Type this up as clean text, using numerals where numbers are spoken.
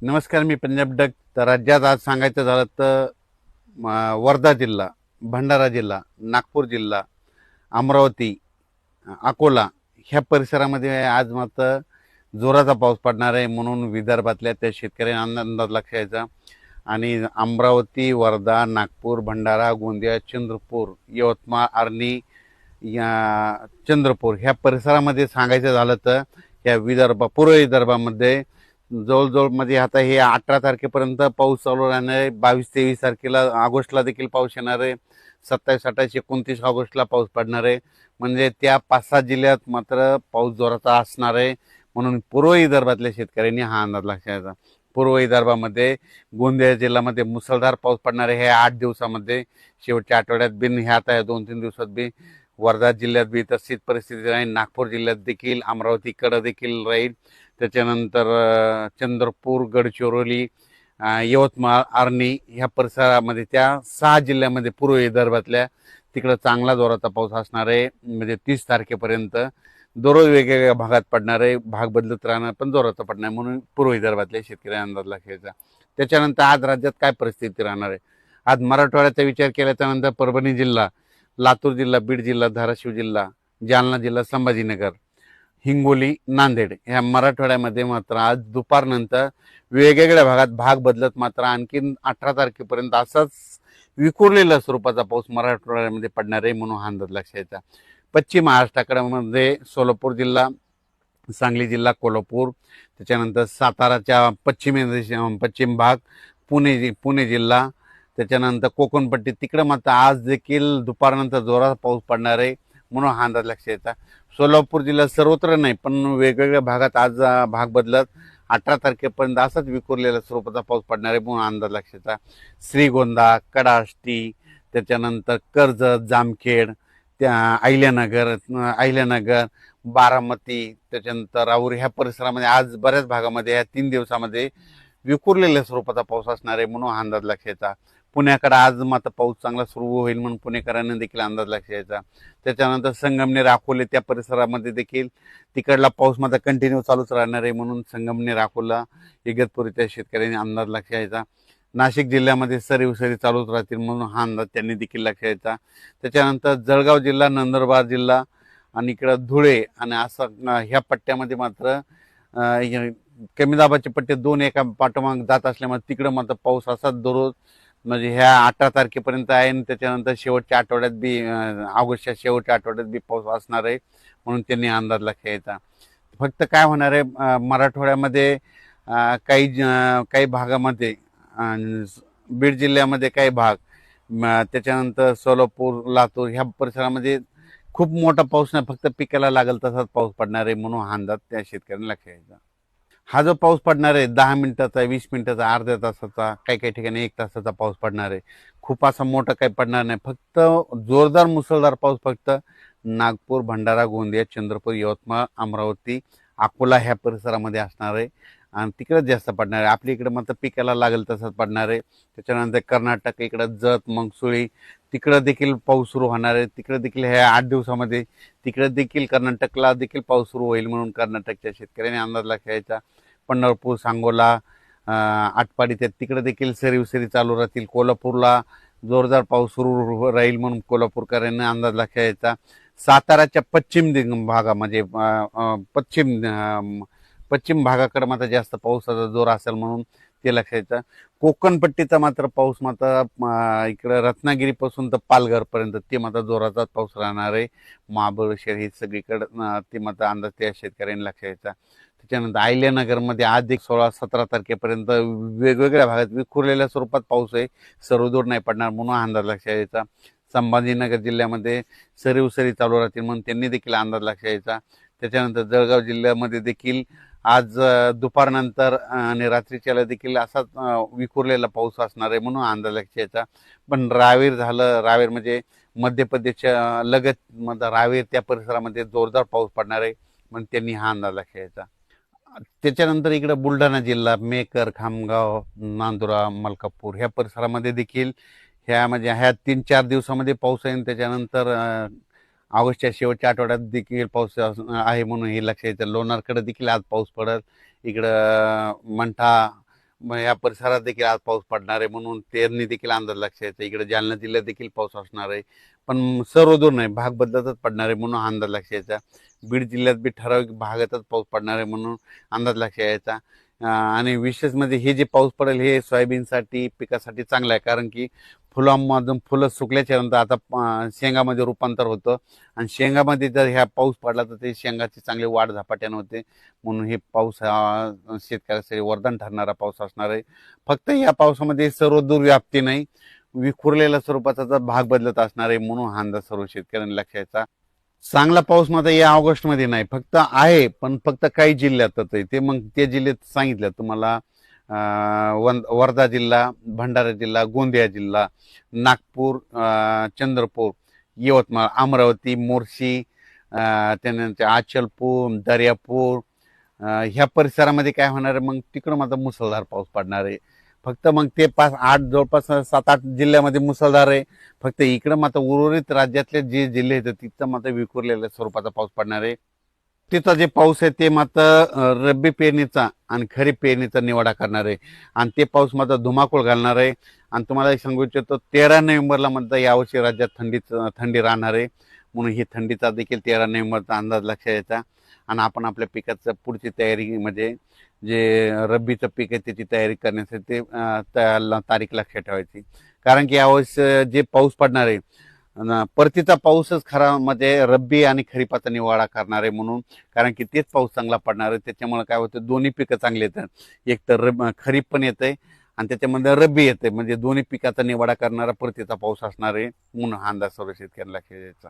नमस्कार, मी पंजाब डक. तर राज्यात आज सांगायचं झालं तर वर्धा जिल्हा, भंडारा जिल्हा, नागपूर जिल्हा, अमरावती, अकोला ह्या परिसरामध्ये आज मात्र जोराचा पाऊस पडणार आहे म्हणून विदर्भातल्या त्या शेतकऱ्यांना अंदाज लक्षायचा. आणि अमरावती, वर्धा, नागपूर, भंडारा, गोंदिया, चंद्रपूर, यवतमाळ, आर्णी, या चंद्रपूर ह्या परिसरामध्ये सांगायचं झालं तर या पूर्व विदर्भामध्ये जवळजवळ म्हणजे आता हे 18 तारखेपर्यंत पाऊस चालू राहणार आहे. 22-23 तारखेला ऑगस्टला देखील पाऊस येणार आहे. 27, 28, 29 ऑगस्टला पाऊस पडणार आहे. म्हणजे त्या 5-6 जिल्ह्यात मात्र पाऊस जोराचा असणार आहे म्हणून पूर्व विदर्भातल्या शेतकऱ्यांनी हा अंदाज लक्षात. पूर्व विदर्भामध्ये गोंदिया जिल्ह्यामध्ये मुसळधार पाऊस पडणार आहे. हे 8 दिवसामध्ये शेवटच्या आठवड्यात बिन ह्या आता 2-3 दिवसात बी वर्धा जिल्ह्यात बी तशीच परिस्थिती राहील. नागपूर जिल्ह्यात देखील, अमरावतीकडे देखील राहील. त्याच्यानंतर चंद्रपूर, गडचिरोली, यवतमाळ, आर्णी ह्या परिसरामध्ये त्या 6 जिल्ह्यामध्ये पूर्व विदर्भातल्या तिकडं चांगला जोराचा पाऊस असणार आहे. म्हणजे 30 तारखेपर्यंत दररोज वेगवेगळ्या भागात पडणार आहे. भाग बदलत राहणार पण जोराचा पडणार म्हणून पूर्व विदर्भातल्या शेतकऱ्यांना अंदाज लक्षायचा. त्याच्यानंतर आज राज्यात काय परिस्थिती राहणार आहे. आज मराठवाड्याचा विचार केल्याच्या नंतर परभणी जिल्हा, लातूर जिल्हा, बीड जिल्हा, धाराशिव जिल्हा, जालना जिल्हा, संभाजीनगर, हिंगोली, नांदेड ह्या मराठवाड्यामध्ये मात्र आज दुपारनंतर वेगवेगळ्या भागात भाग बदलत मात्र आणखीन 18 तारखेपर्यंत असाच विखुरलेल्या स्वरूपाचा पाऊस मराठवाड्यामध्ये पडणार आहे म्हणून हा अंदाज लक्षायचा. पश्चिम महाराष्ट्राकडे सोलापूर जिल्हा, सांगली जिल्हा, कोल्हापूर, त्याच्यानंतर साताराच्या पश्चिम भाग, पुणे जिल्हा, त्याच्यानंतर कोकणपट्टी तिकडं मात्र आज देखील दुपारनंतर जोराचा पाऊस पडणार आहे म्हणून हा अंदाज लक्षायचा. सोलापूर जिल्ह्यात सर्वत्र नाही पण वेगवेगळ्या भागात आज भाग बदलत 18 तारखेपर्यंत असाच विखुरलेल्या स्वरूपाचा पाऊस पडणार आहे म्हणून अंदाज लक्षायचा. श्रीगोंदा, कडाष्टी, त्याच्यानंतर कर्जत, जामखेड, त्या अहिल्यानगर, बारामती, त्याच्यानंतर राऊर ह्या परिसरामध्ये आज बऱ्याच भागामध्ये या 3 दिवसामध्ये विखुरलेल्या स्वरूपाचा पाऊस असणार आहे म्हणून अंदाज लक्षायचा. पुण्याकडे आज मात्र पाऊस चांगला सुरू होईल म्हणून पुणेकरांना देखील अंदाज लक्षायचा. त्याच्यानंतर संगमनेर, अकोले त्या परिसरामध्ये देखील तिकडला पाऊस मात्र कंटिन्यू चालूच राहणार आहे म्हणून संगमनेर, अकोला, इगतपुरी त्या शेतकऱ्यांनी अंदाज लक्षायचा. नाशिक जिल्ह्यामध्ये सरी चालूच राहतील म्हणून हा अंदाज त्यांनी देखील लक्षायचा. त्याच्यानंतर जळगाव जिल्हा, नंदुरबार जिल्हा आणि इकडं धुळे आणि असं ह्या पट्ट्यामध्ये मात्र कमी दाबाचे पट्टे 2 एका पाठोमाग जात असल्यामुळे तिकडं मात्र पाऊस असाच दररोज म्हणजे ह्या 18 तारखेपर्यंत आहे आणि त्याच्यानंतर शेवटच्या आठवड्यात बी ऑगस्टच्या शेवटच्या आठवड्यात बी पाऊस असणार आहे म्हणून त्यांनी अंदाज लक्षायचा. फक्त काय होणार आहे मराठवाड्यामध्ये काही भागामध्ये बीड जिल्ह्यामध्ये काही भाग, त्याच्यानंतर सोलापूर, लातूर ह्या परिसरामध्ये खूप मोठा पाऊस नाही, फक्त पिकाला लागेल तसाच पाऊस पडणार आहे म्हणून हा अंदाज त्या शेतकऱ्यांना लक्षायचा. हा जो पाऊस पडणार आहे 10 मिनिटाचा, 20 मिनिटाचा, अर्ध्या तासाचा, काही ठिकाणी 1 तासाचा पाऊस पडणार आहे. खूप असा मोठा काही पडणार नाही. फक्त जोरदार मुसळधार पाऊस फक्त नागपूर, भंडारा, गोंदिया, चंद्रपूर, यवतमाळ, अमरावती, अकोला ह्या परिसरामध्ये असणार आहे आणि तिकडेच जास्त पडणार आहे. आपल्या इकडे मात्र पिकाला लागेल तसंच पडणार आहे. त्याच्यानंतर कर्नाटक इकडं जत, मंगसुळी तिकडं देखील पाऊस सुरू होणार आहे. तिकडे देखील ह्या 8 दिवसामध्ये तिकडे देखील कर्नाटकला देखील पाऊस सुरू होईल म्हणून कर्नाटकच्या शेतकऱ्यांनी अंदाज लक्षायचा. पंढरपूर, सांगोला, आटपाडी त्या तिकडे देखील सरी चालू राहतील. कोल्हापूरला जोरदार पाऊस सुरू राहील म्हणून कोल्हापूरकरांना अंदाज लक्षायचा. साताराच्या पश्चिम भागा म्हणजे पश्चिम भागाकडे मात्र जास्त पावसाचा जोर असेल म्हणून ते लक्षायचं. कोकणपट्टीचा मात्र पाऊस मात्र इकडं रत्नागिरीपासून तर पालघरपर्यंत ते मात्र जोराचाच पाऊस राहणार आहे. महाबळेश्वर हे सगळीकडं ते मात्र अंदाज त्या शेतकऱ्यांनी लक्षायचा. त्याच्यानंतर अहिल्यानगरमध्ये आज एक 16-17 तारखेपर्यंत वेगवेगळ्या भागात विखुरलेल्या स्वरूपात पाऊस आहे, सर्वदूर नाही पडणार म्हणून अंदाज लक्षायचा. संभाजीनगर जिल्ह्यामध्ये सरी चालू राहतील म्हणून त्यांनी देखील अंदाज लक्षायचा. त्याच्यानंतर जळगाव जिल्ह्यामध्ये देखील आज दुपारनंतर आणि रात्रीच्याला देखील असाच विखुरलेला पाऊस असणार आहे म्हणून अंदाज लक्षायचा. पण रावेर म्हणजे मध्य प्रदेशच्या लगत मध्ये रावेर त्या परिसरामध्ये जोरदार पाऊस पडणार आहे म्हणून त्यांनी हा अंदाज लक्षायचा. त्याच्यानंतर इकडे बुलढाणा जिल्हा, मेकर, खामगाव, नांदुरा, मलकापूर ह्या परिसरामध्ये देखील ह्या 3-4 दिवसामध्ये पाऊस आहे. त्याच्यानंतर ऑगस्टच्या शेवटच्या आठवड्यात देखील पाऊस आहे म्हणून हे लक्षात येतं. लोणारकडे देखील आज पाऊस पडेल. इकडं मंठा, या परिसरात देखील आज पाऊस पडणार आहे म्हणून त्यांनी देखील अंदाज लक्षात यायचा. इकडे जालना जिल्ह्यात देखील पाऊस असणार आहे, पण सर्व दूर नाही, भाग बदलतच पडणार आहे म्हणून अंदाज लक्षात यायचा. बीड जिल्ह्यात बी ठराविक भागातच पाऊस पडणार आहे म्हणून अंदाज लक्षात यायचा. आणि विशेष म्हणजे हे जे पाऊस पडेल हे सोयाबीनसाठी पिकासाठी चांगलं आहे, कारण की फुलांमधून फुलं सुकल्याच्या नंतर आता शेंगामध्ये रूपांतर होतं आणि शेंगामध्ये जर ह्या पाऊस पडला तर ते शेंगाची चांगली वाढ झपाट्यानं होते. म्हणून हे पाऊस हा शेतकऱ्यासाठी वरदान ठरणारा पाऊस असणार आहे. फक्त या पावसामध्ये सर्व दुर्व्याप्ती नाही, विखुरलेल्या स्वरूपाचा जर भाग बदलत असणार आहे म्हणून हा अंदाज सर्व शेतकऱ्यांनी लक्षात. चांगला पाऊस मात्र या ऑगस्टमध्ये नाही, फक्त आहे पण फक्त काही जिल्ह्यातच आहे. ते मग ते जिल्ह्यात सांगितलं तुम्हाला, वर्धा जिल्हा, भंडारा जिल्हा, गोंदिया जिल्हा, नागपूर, चंद्रपूर, यवतमाळ, अमरावती, मोर्शी, त्यानंतर अचलपूर, दर्यापूर, ह्या परिसरामध्ये काय होणार आहे, मग तिकडं मात्र मुसळधार पाऊस पडणार आहे. फक्त मग ते 5-8 जवळपास 7-8 जिल्ह्यामध्ये मुसळधार आहे. फक्त इकडं मात्र उर्वरित राज्यातले जे जिल्हे आहेत तिथं मात्र विखुरलेल्या स्वरूपाचा पाऊस पडणार आहे. तिथं जे पाऊस आहे ते मात्र रब्बी पेरणीचा आणि खरीप पेरणीचा निवाडा करणार आहे आणि ते पाऊस मात्र धुमाकूळ घालणार आहे. आणि तुम्हाला एक सांगू इच्छितो, 13 नोव्हेंबरला मात्र यावर्षी राज्यात थंडी राहणार आहे म्हणून ही थंडीचा देखील 13 नोव्हेंबरचा अंदाज लक्षात यायचा. आणि आपण आपल्या पिकाचं पुढची तयारी म्हणजे जे रब्बीचं पीक आहे त्याची तयारी करण्यासाठी तारीख लक्षात ठेवायची. कारण की यावर्षी जे पाऊस पडणार आहे परतीचा पाऊसच खरा म्हणजे रब्बी आणि खरीपाचा निवाडा करणार आहे म्हणून, कारण की तेच पाऊस चांगला पडणार आहे. त्याच्यामुळे काय होतं, दोन्ही पिकं चांगली येतात. एक तर खरीप पण येते आणि त्याच्यामध्ये रब्बी येते, म्हणजे दोन्ही पिकाचा निवाडा करणारा परतीचा पाऊस असणार आहे म्हणून हा अंदाज सर्व शेतकऱ्यांना लक्षात द्यायचा.